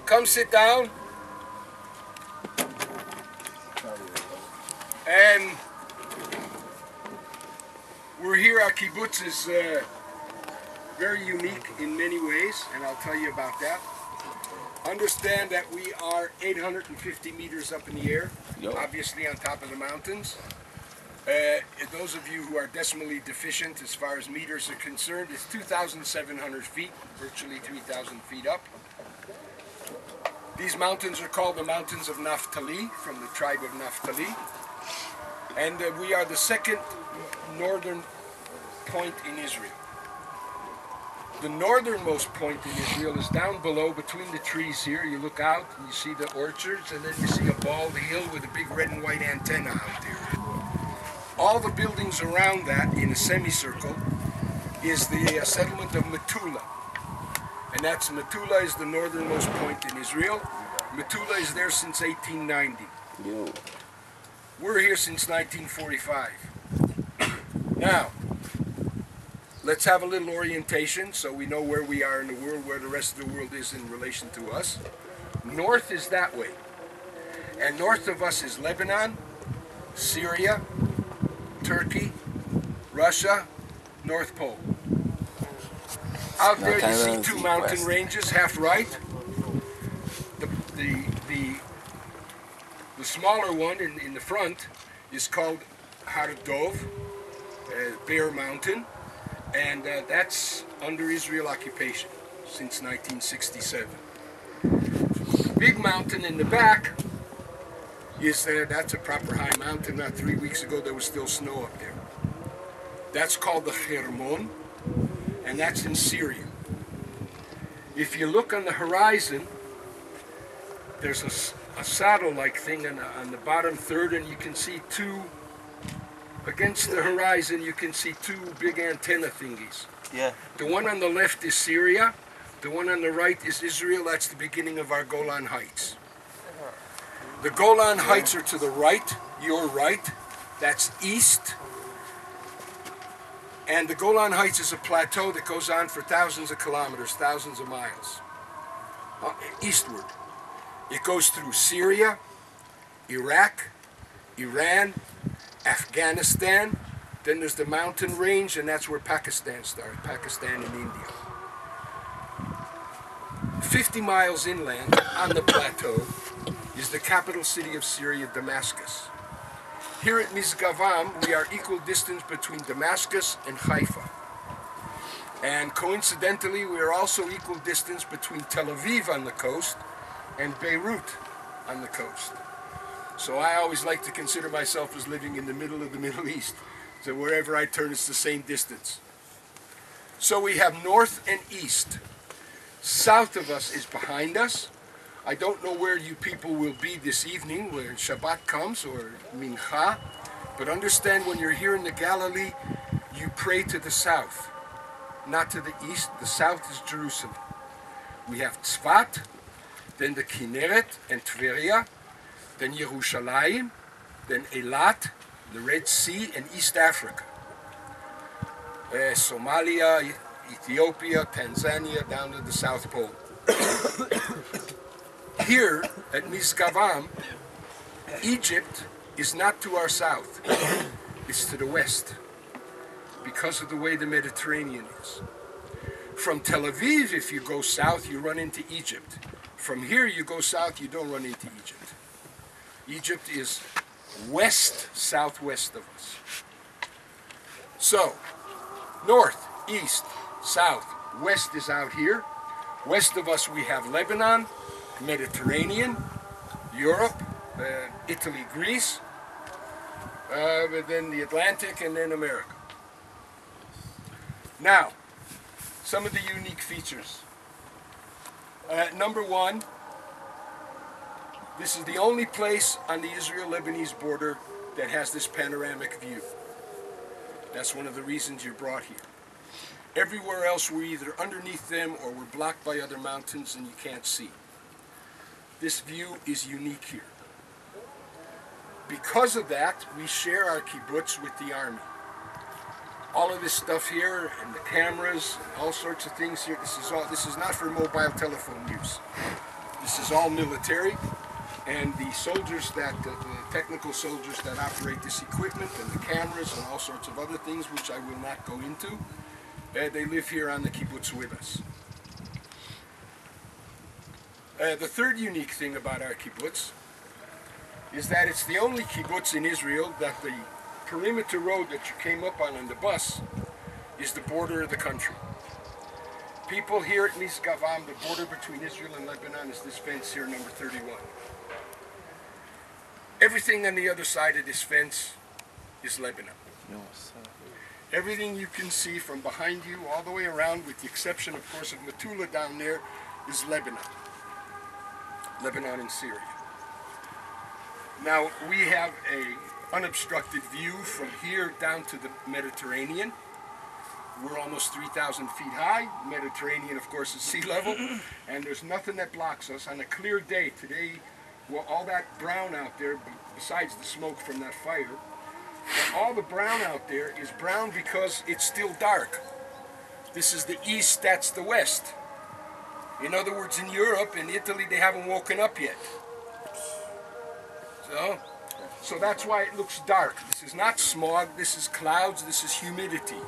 come sit down. And we're here. Our kibbutz is very unique in many ways, and I'll tell you about that. Understand that we are 850 meters up in the air, obviously on top of the mountains. Those of you who are decimally deficient as far as meters are concerned, it's 2,700 feet, virtually 3,000 feet up. These mountains are called the Mountains of Naphtali, from the tribe of Naphtali. And we are the second northern point in Israel. The northernmost point in Israel is down below between the trees here. You look out and you see the orchards, and then you see a bald hill with a big red and white antenna out there. All the buildings around that in a semicircle is the settlement of Metula. And that's Metula is the northernmost point in Israel. Metula is there since 1890. We're here since 1945. Now, let's have a little orientation so we know where we are in the world, where the rest of the world is in relation to us. North is that way. And north of us is Lebanon, Syria, Turkey, Russia, North Pole. Out there you see two mountain ranges, half right. The smaller one in the front is called Har Dov, Bear Mountain, and that's under Israel occupation since 1967. The big mountain in the back is that's a proper high mountain. Not 3 weeks ago there was still snow up there. That's called the Hermon, and that's in Syria. If you look on the horizon, there's a saddle-like thing on the bottom third, and you can see two, against the horizon, you can see two big antenna thingies. Yeah. The one on the left is Syria, the one on the right is Israel. That's the beginning of our Golan Heights. The Golan Heights are to the right, your right, that's east. And the Golan Heights is a plateau that goes on for thousands of kilometers, thousands of miles, eastward. It goes through Syria, Iraq, Iran, Afghanistan. Then there's the mountain range, and that's where Pakistan starts, Pakistan and India. 50 miles inland on the plateau is the capital city of Syria, Damascus. Here at Mizgavam, we are equal distance between Damascus and Haifa. And coincidentally, we are also equal distance between Tel Aviv on the coast and Beirut on the coast. So I always like to consider myself as living in the middle of the Middle East. So wherever I turn, it's the same distance. So we have north and east. South of us is behind us. I don't know where you people will be this evening, where Shabbat comes, or Mincha, but understand when you're here in the Galilee, you pray to the south, not to the east. The south is Jerusalem. We have Tzfat, then the Kinneret and Tveria, then Yerushalayim, then Eilat, the Red Sea, and East Africa. Somalia, Ethiopia, Tanzania, down to the South Pole. Here at Mizgavam, Egypt is not to our south, it's to the west, because of the way the Mediterranean is. From Tel Aviv, if you go south, you run into Egypt. From here, you go south, you don't run into Egypt. Egypt is west, southwest of us. So, north, east, south, west is out here. West of us we have Lebanon, Mediterranean, Europe, Italy, Greece, but then the Atlantic, and then America. Now, some of the unique features. Number one, this is the only place on the Israel-Lebanese border that has this panoramic view. That's one of the reasons you're brought here. Everywhere else we're either underneath them or we're blocked by other mountains and you can't see. This view is unique here. Because of that, we share our kibbutz with the army. All of this stuff here, and the cameras, and all sorts of things here, this is not for mobile telephone use. This is all military, and the soldiers the technical soldiers that operate this equipment and the cameras and all sorts of other things, which I will not go into, they live here on the kibbutz with us. The third unique thing about our kibbutz is that it's the only kibbutz in Israel that the perimeter road that you came up on the bus is the border of the country. People here at Misgavam, the border between Israel and Lebanon, is this fence here, number 31. Everything on the other side of this fence is Lebanon. Everything you can see from behind you all the way around, with the exception, of course, of Metula down there, is Lebanon. Lebanon and Syria. Now, we have an unobstructed view from here down to the Mediterranean. We're almost 3,000 feet high. Mediterranean, of course, is sea level, and there's nothing that blocks us. On a clear day today, well, all that brown out there, besides the smoke from that fire, all the brown out there is brown because it's still dark. This is the east, that's the west. In other words, in Europe, in Italy, they haven't woken up yet. So that's why it looks dark. This is not smog, this is clouds, this is humidity.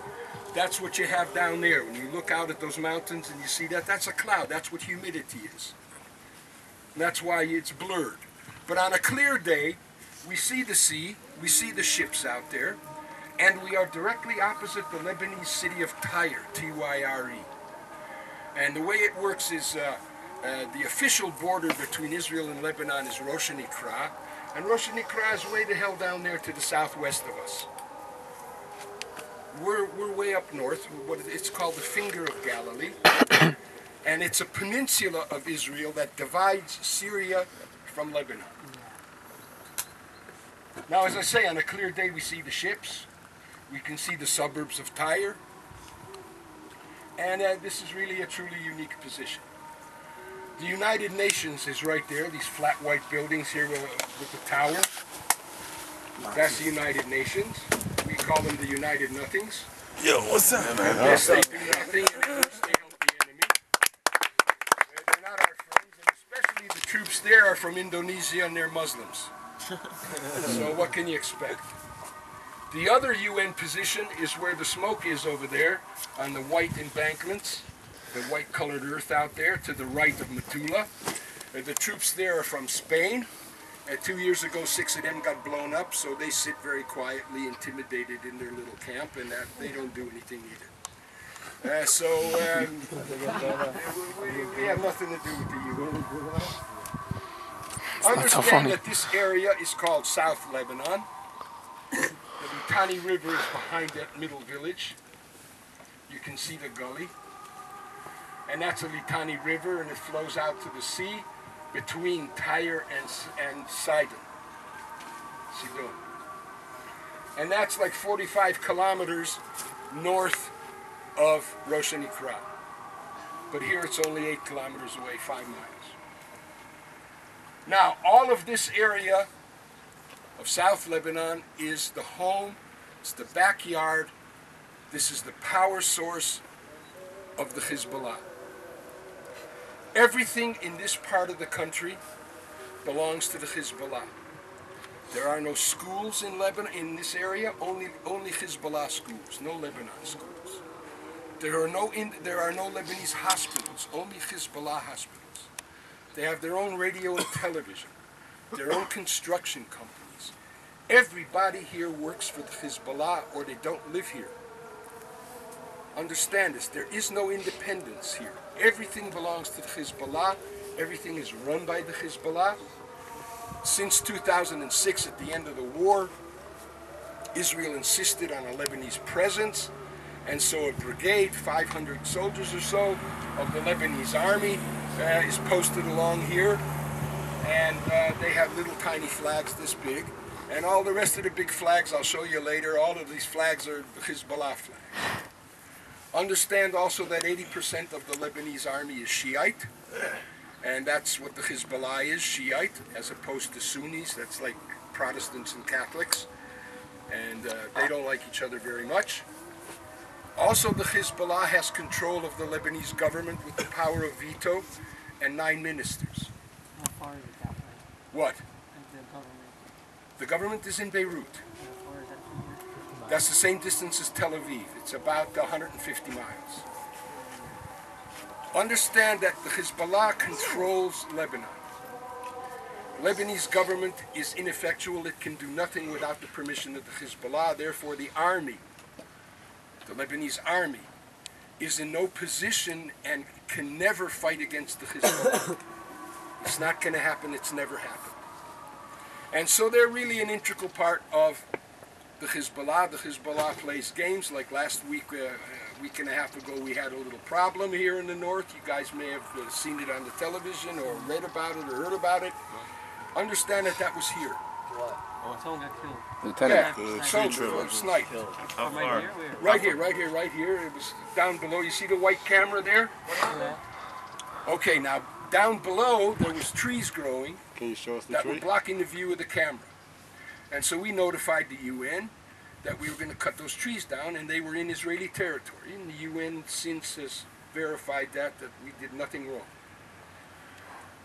That's what you have down there. When you look out at those mountains and you see that, that's a cloud. That's what humidity is. And that's why it's blurred. But on a clear day, we see the sea, we see the ships out there, and we are directly opposite the Lebanese city of Tyre, T-Y-R-E. And the way it works is the official border between Israel and Lebanon is Rosh Nikra, and Rosh Nikra is way the hell down there to the southwest of us. We're way up north. It's called the Finger of Galilee, and it's a peninsula of Israel that divides Syria from Lebanon. Now, as I say, on a clear day we see the ships, we can see the suburbs of Tyre, and this is really a truly unique position. The United Nations is right there, these flat white buildings here with the tower. That's the United Nations. We call them the United Nothings. Yo, what's up, man? Yes, they do nothing, and they help the enemy. They're not our friends, and especially the troops there are from Indonesia and they're Muslims. So what can you expect? The other UN position is where the smoke is over there on the white embankments, the white colored earth out there to the right of Metula. The troops there are from Spain. 2 years ago, 6 of them got blown up, so they sit very quietly, intimidated in their little camp, and they don't do anything either. We have nothing to do with the UN. Understand that this area is called South Lebanon. The Litani River is behind that middle village. You can see the gully. And that's a Litani River, and it flows out to the sea between Tyre and Sidon. And that's like 45 kilometers north of Rosh Nikra. But here it's only 8 kilometers away, 5 miles. Now, all of this area of South Lebanon is the home, it's the backyard, this is the power source of the Hezbollah. Everything in this part of the country belongs to the Hezbollah. There are no schools in Lebanon, in this area, only Hezbollah schools, no Lebanon schools. There are no Lebanese hospitals, only Hezbollah hospitals. They have their own radio and television, their own construction companies. Everybody here works for the Hezbollah or they don't live here. Understand this, there is no independence here. Everything belongs to the Hezbollah. Everything is run by the Hezbollah. Since 2006, at the end of the war, Israel insisted on a Lebanese presence, and so a brigade, 500 soldiers or so, of the Lebanese army is posted along here, and they have little tiny flags this big, and all the rest of the big flags, I'll show you later, all of these flags are the Hezbollah flag. Understand also that 80% of the Lebanese army is Shiite, and that's what the Hezbollah is, Shiite, as opposed to Sunnis. That's like Protestants and Catholics, and they don't like each other very much. Also, the Hezbollah has control of the Lebanese government with the power of veto and 9 ministers. far is it that way? What? Like the government? The government is in Beirut. How far is that from here? That's the same distance as Tel Aviv. It's about 150 miles. Understand that the Hezbollah controls Lebanon. The Lebanese government is ineffectual. It can do nothing without the permission of the Hezbollah. Therefore, the army, the Lebanese army, is in no position and can never fight against the Hezbollah. It's not going to happen. It's never happened. And so they're really an integral part of the Hezbollah. The Hezbollah plays games. Like last week, a week and a half ago, we had a little problem here in the north. You guys may have seen it on the television or read about it or heard about it. Understand that that was here. What? Oh, someone got killed. Lieutenant. Yeah, someone sniped. How far? Right here, right here, right here. It was down below. You see the white camera there? Yeah. Okay, now down below there was trees growing. Can you show us the that tree? were blocking the view of the camera. And so we notified the UN that we were going to cut those trees down, and they were in Israeli territory. And the UN since has verified that we did nothing wrong.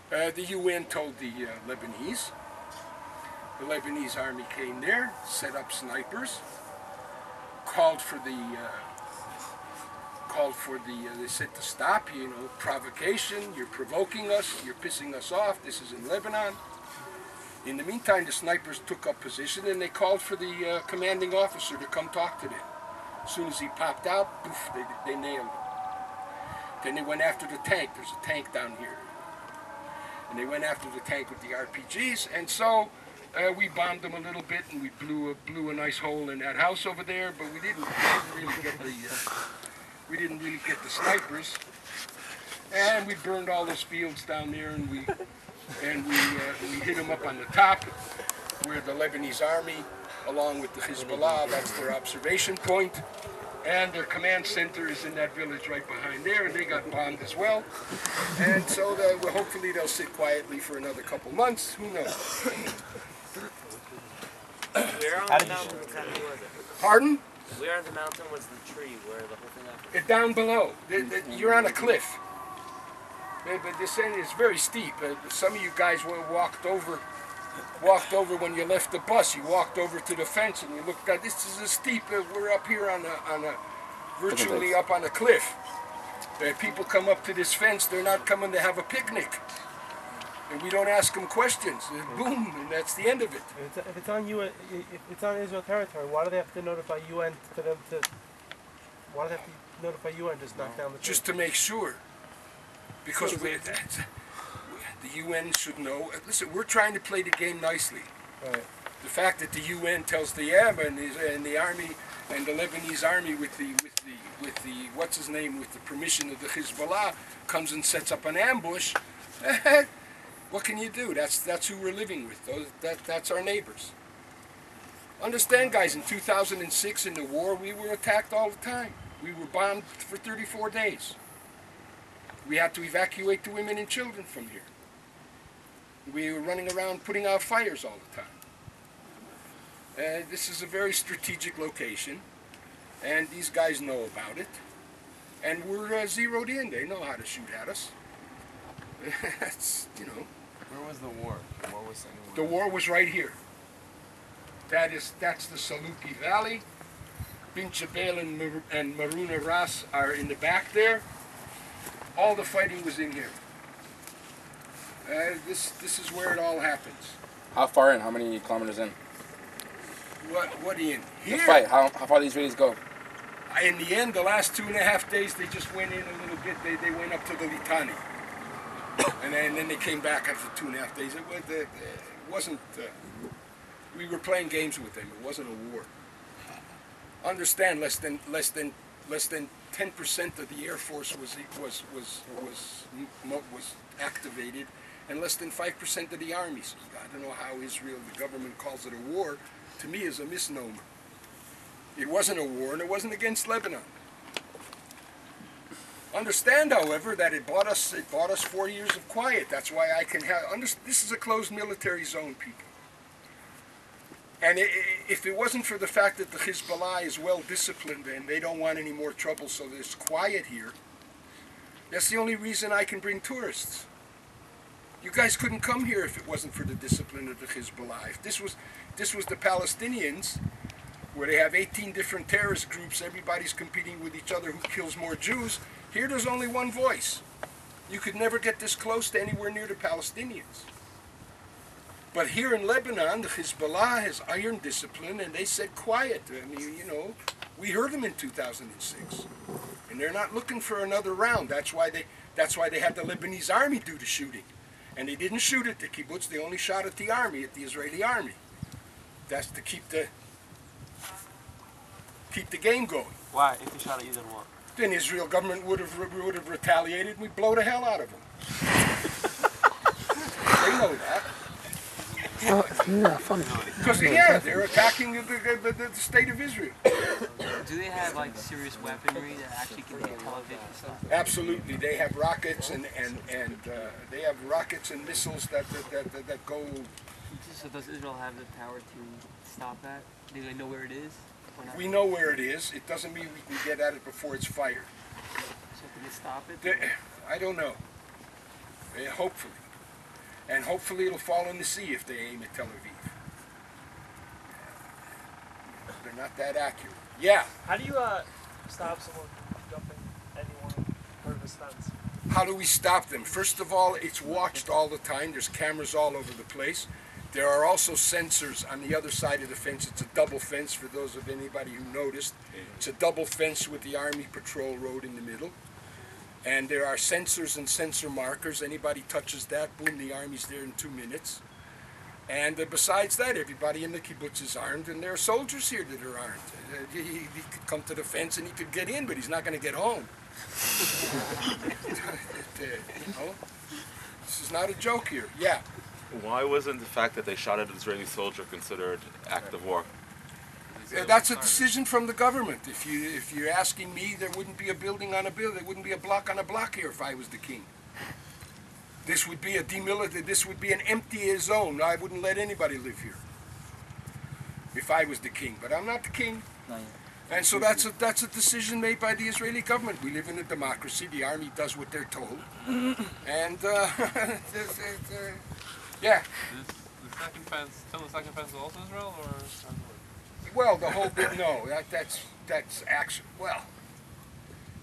The UN told the Lebanese. The Lebanese army came there, set up snipers, called for the, they said to stop, you know, provocation, you're provoking us, you're pissing us off, this is in Lebanon. In the meantime, the snipers took up position and they called for the commanding officer to come talk to them. As soon as he popped out, poof, they nailed him. Then they went after the tank. There's a tank down here. And they went after the tank with the RPGs, and so we bombed them a little bit, and we blew a nice hole in that house over there, but we didn't really get the snipers. And we burned all those fields down there, and we hit them up on the top, where the Lebanese army, along with the Hezbollah, that's their observation point, and their command center is in that village right behind there, and they got bombed as well. And so hopefully they'll sit quietly for another couple months. Who knows? Where on the mountain exactly was it? Pardon? Where on the mountain was the tree where the whole thing happened? It's down below. You're on a cliff. But this end is very steep. Some of you guys walked over when you left the bus. You walked over to the fence and you looked at this is a steep. We're up here on a virtually up on a cliff. People come up to this fence. They're not coming to have a picnic, and we don't ask them questions. Boom, and that's the end of it. If it's on UN, if it's on Israel territory, why do they have to notify UN to them to? Why do they have to notify UN to knock down the tree? Just to make sure, because the UN should know. Listen, we're trying to play the game nicely. Right. The fact that the UN tells the Yam and the army and the Lebanese army with the what's his name, with the permission of the Hezbollah, comes and sets up an ambush. What can you do? That's who we're living with. That's our neighbors. Understand, guys, in 2006 in the war, we were attacked all the time. We were bombed for 34 days. We had to evacuate the women and children from here. We were running around putting out fires all the time. This is a very strategic location, and these guys know about it. And we're zeroed in. They know how to shoot at us. That's, you know. Where was the war? The war was right here. That's the Saluki Valley. Bin Jabal and Maruna Ras are in the back there. All the fighting was in here. This is where it all happens. How far in? How many kilometers in? What in? Here? The fight. How far do these Israelis go? In the end, the last 2.5 days, they just went in a little bit. They went up to the Litani. And then they came back after 2.5 days. It wasn't, we were playing games with them. It wasn't a war. Understand, less than 10% of the Air Force was activated, and less than 5% of the army. So I don't know how Israel, the government, calls it a war. To me, is a misnomer. It wasn't a war, and it wasn't against Lebanon. Understand, however, that it bought us 4 years of quiet. That's why I can have. This is a closed military zone, people. And if it wasn't for the fact that the Hezbollah is well disciplined and they don't want any more trouble, so there's quiet here, that's the only reason I can bring tourists. You guys couldn't come here if it wasn't for the discipline of the Hezbollah. If this was the Palestinians, where they have 18 different terrorist groups, everybody's competing with each other who kills more Jews. Here there's only one voice. You could never get this close to anywhere near the Palestinians. But here in Lebanon, the Hezbollah has iron discipline, and they said quiet. I mean, you know, we heard them in 2006, and they're not looking for another round. That's why they had the Lebanese army do the shooting, and they didn't shoot at the kibbutz. They only shot at the army, at the Israeli army. That's to keep the game going. Why? If they shot at you, then what? Then Israel government would have retaliated, and we'd blow the hell out of them. They know that. Yeah, funny. Because, yeah, they're attacking the state of Israel. Do they have like serious weaponry that actually can hit Tel Aviv and stuff? Absolutely, they have rockets and they have rockets and missiles that go. So does Israel have the power to stop that? Do they know where it is? Or not? We know where it is. It doesn't mean we can get at it before it's fired. So can they stop it? I don't know. Hopefully. And hopefully it'll fall in the sea if they aim at Tel Aviv. They're not that accurate. Yeah. How do you stop someone from jumping anyone part of his fence? How do we stop them? First of all, it's watched all the time. There's cameras all over the place. There are also sensors on the other side of the fence. It's a double fence for those of anybody who noticed. It's a double fence with the Army patrol road in the middle. And there are sensors and sensor markers. Anybody touches that, boom, the Army's there in 2 minutes. And besides that, everybody in the kibbutz is armed, and there are soldiers here that are armed. He could come to the fence and he could get in, but he's not going to get home. You know? This is not a joke here. Yeah. Why wasn't the fact that they shot at an Israeli soldier considered act of war? That's a decision from the government. If you're asking me, there wouldn't be a building on a building. There wouldn't be a block on a block here if I was the king. This would be This would be an empty zone. I wouldn't let anybody live here if I was the king. But I'm not the king. And so that's a decision made by the Israeli government. We live in a democracy. The army does what they're told. And yeah. The second fence, till the second fence is also Israel, or? Well, the whole bit, no, that's actually, well,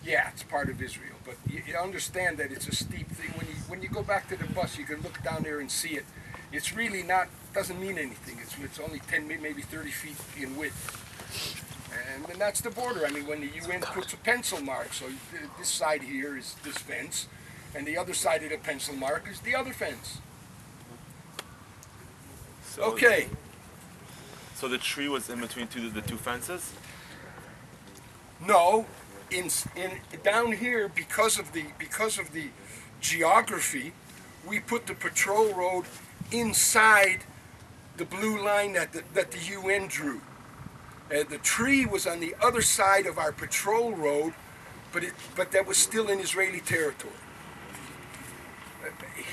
yeah, it's part of Israel, but you understand that it's a steep thing. When you go back to the bus, you can look down there and see it. It's really not, doesn't mean anything. It's only 10, maybe 30 feet in width. And that's the border. I mean, when the UN puts a pencil mark, so this side here is this fence, and the other side of the pencil mark is the other fence. So Okay. So the tree was in between the two fences? No, down here, because of the geography, we put the patrol road inside the blue line that the UN drew. The tree was on the other side of our patrol road, but that was still in Israeli territory.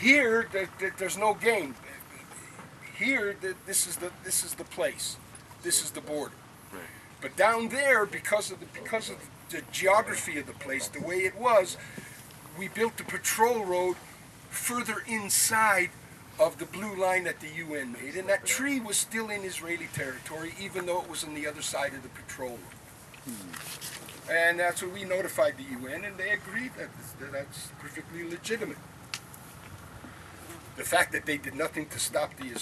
Here, there's no game. Here, this is the place. This is the border. Right. But down there, because of the geography of the place, the way it was, we built the patrol road further inside of the blue line that the UN made, and that tree was still in Israeli territory, even though it was on the other side of the patrol road. And that's what we notified the UN, and they agreed that that's perfectly legitimate. The fact that they did nothing to stop the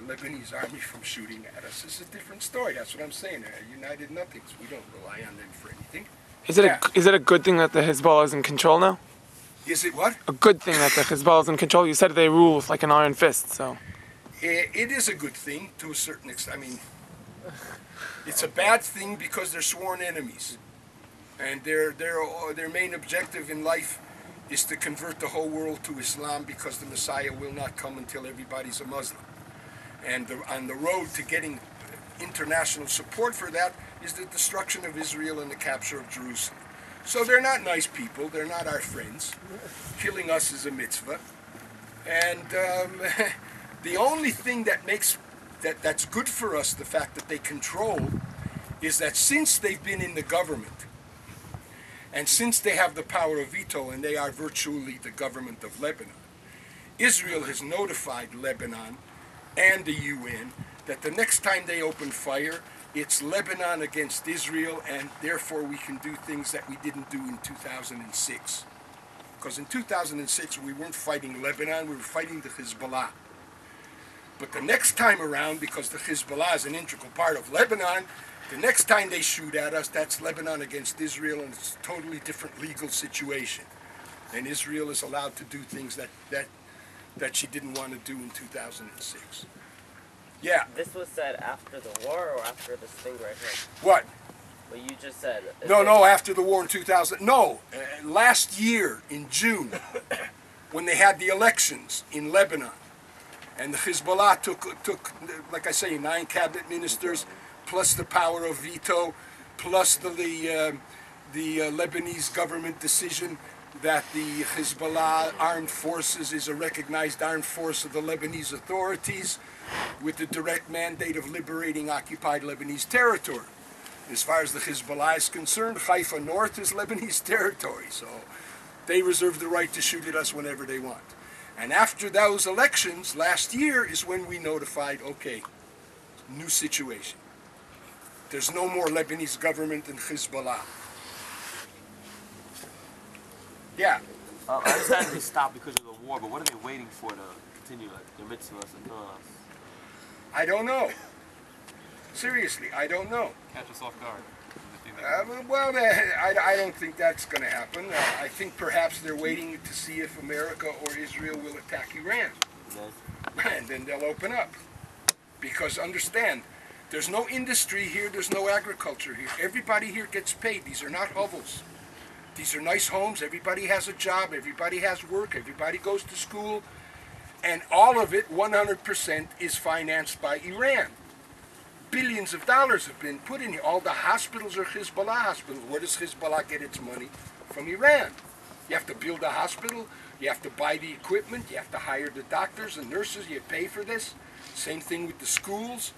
Lebanese army from shooting at us is a different story. That's what I'm saying. United Nothings. We don't rely on them for anything. Is it a good thing that the Hezbollah is in control now? Is it what? A good thing that the Hezbollah is in control. You said they rule with like an iron fist, so. It is a good thing to a certain extent. I mean, it's a bad thing because they're sworn enemies, and their main objective in life is to convert the whole world to Islam, because the Messiah will not come until everybody's a Muslim. And on the road to getting international support for that is the destruction of Israel and the capture of Jerusalem. So they're not nice people. They're not our friends. Killing us is a mitzvah. And the only thing that makes that's good for us, the fact that they control, is that since they've been in the government, and since they have the power of veto, and they are virtually the government of Lebanon, Israel has notified Lebanon and the UN that the next time they open fire, it's Lebanon against Israel, and therefore we can do things that we didn't do in 2006. Because in 2006 we weren't fighting Lebanon, we were fighting the Hezbollah. But the next time around, because the Hezbollah is an integral part of Lebanon, the next time they shoot at us, that's Lebanon against Israel, and it's a totally different legal situation. And Israel is allowed to do things that she didn't want to do in 2006. Yeah. This was said after the war or after this thing right here? What? What you just said. No, after the war in 2000. No, last year in June, when they had the elections in Lebanon, and the Hezbollah took, like I say, 9 cabinet ministers, plus the power of veto, plus the Lebanese government decision that the Hezbollah armed forces is a recognized armed force of the Lebanese authorities, with the direct mandate of liberating occupied Lebanese territory. As far as the Hezbollah is concerned, Haifa North is Lebanese territory, so they reserve the right to shoot at us whenever they want. And after those elections, last year, is when we notified, okay, new situation. There's no more Lebanese government than Hezbollah. Yeah. I understand they stopped because of the war, but what are they waiting for to continue, like, their mitzvahs and I don't know. Seriously, I don't know. Catch us off guard. I don't think that's going to happen. I think perhaps they're waiting to see if America or Israel will attack Iran. And then they'll open up. Because understand, there's no industry here, there's no agriculture here. Everybody here gets paid. These are not hovels. These are nice homes, everybody has a job, everybody has work, everybody goes to school. And all of it, 100%, is financed by Iran. Billions of dollars have been put in here. All the hospitals are Hezbollah hospitals. Where does Hezbollah get its money? From Iran. You have to build a hospital, you have to buy the equipment, you have to hire the doctors and nurses, you pay for this. Same thing with the schools,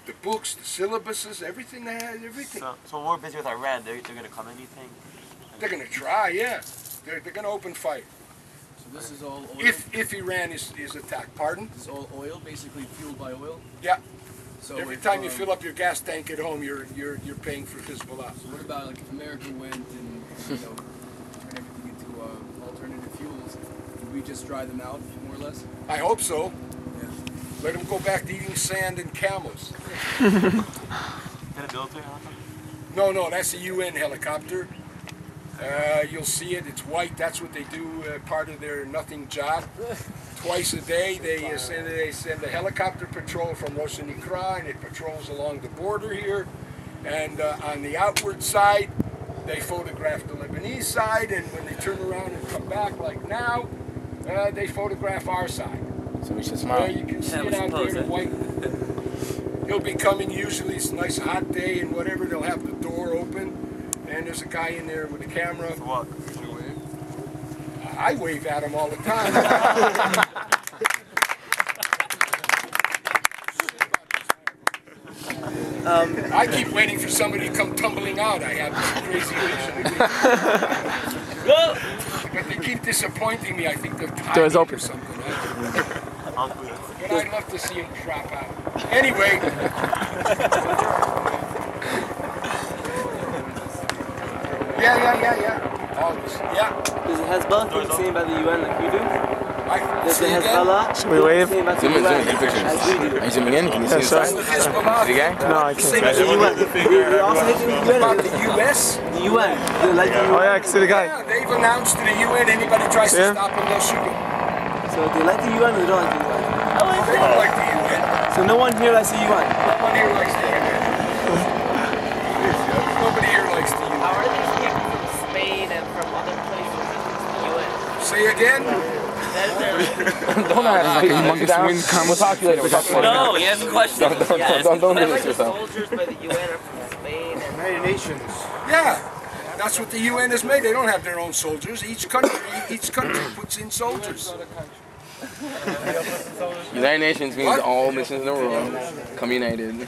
the books, the syllabuses, everything. So when we're busy with Iran, they're going to come in, you think? They're going to try, yeah. They're going to open fire. So this is all oil? If Iran is attacked. Pardon? This is all oil, basically fueled by oil? Yeah. So every time you fill up your gas tank at home, you're paying for Hezbollah. So what about, like, if America went and, you know, turned everything into alternative fuels, would we just dry them out, more or less? I hope so. Yeah. Let them go back to eating sand and camels. Is that a military helicopter? No, that's a UN helicopter. You'll see it. It's white. That's what they do. Part of their nothing job. Twice a day, they send a helicopter patrol from Rosh Nikra, and it patrols along the border here. And on the outward side, they photograph the Lebanese side. And when they turn around and come back, like now, they photograph our side. So we should smile. You can see it out there in white. He'll be coming. Usually, it's a nice hot day and whatever. They'll have the door open. And there's a guy in there with a camera. For what? I wave at him all the time. I keep waiting for somebody to come tumbling out. I have this crazy vision. But they keep disappointing me. I think they're tired or something. But I'd love to see him drop out. Anyway. Yeah. Always. Yeah. Does the Hezbollah think seen by the UN like we do? Does the Say Hezbollah Should we wave? seen by the UN as we do? Are you zooming in? Can you see the sorry. side? Hezbollah. See the guy? No, I can't see The it. UN. They also hate the UN. About the U.S.? The UN. They like the Oh UN. yeah, I can see the guy. Yeah, they've announced to the UN anybody tries to Yeah. stop them, they'll shoot them. So they like the UN or they don't like the UN? They don't like the UN. So no one here likes the UN. No one here likes the UN. Nobody here likes the How UN. are these people from Spain and from other places in the UN? Say again? Don't ask. We'll talk to you later. We'll talk to you later. No, he has a question. Don't do this The yourself. soldiers by the UN are from Spain and United Nations. Yeah. That's what the UN has made. They don't have their own soldiers. Each country puts in soldiers. United Nations means all nations in the world come united.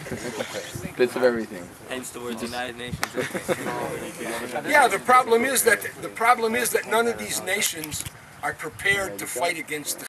Bits of everything. Hence the words United Nations. Yeah, the problem is that none of these nations are prepared to fight against the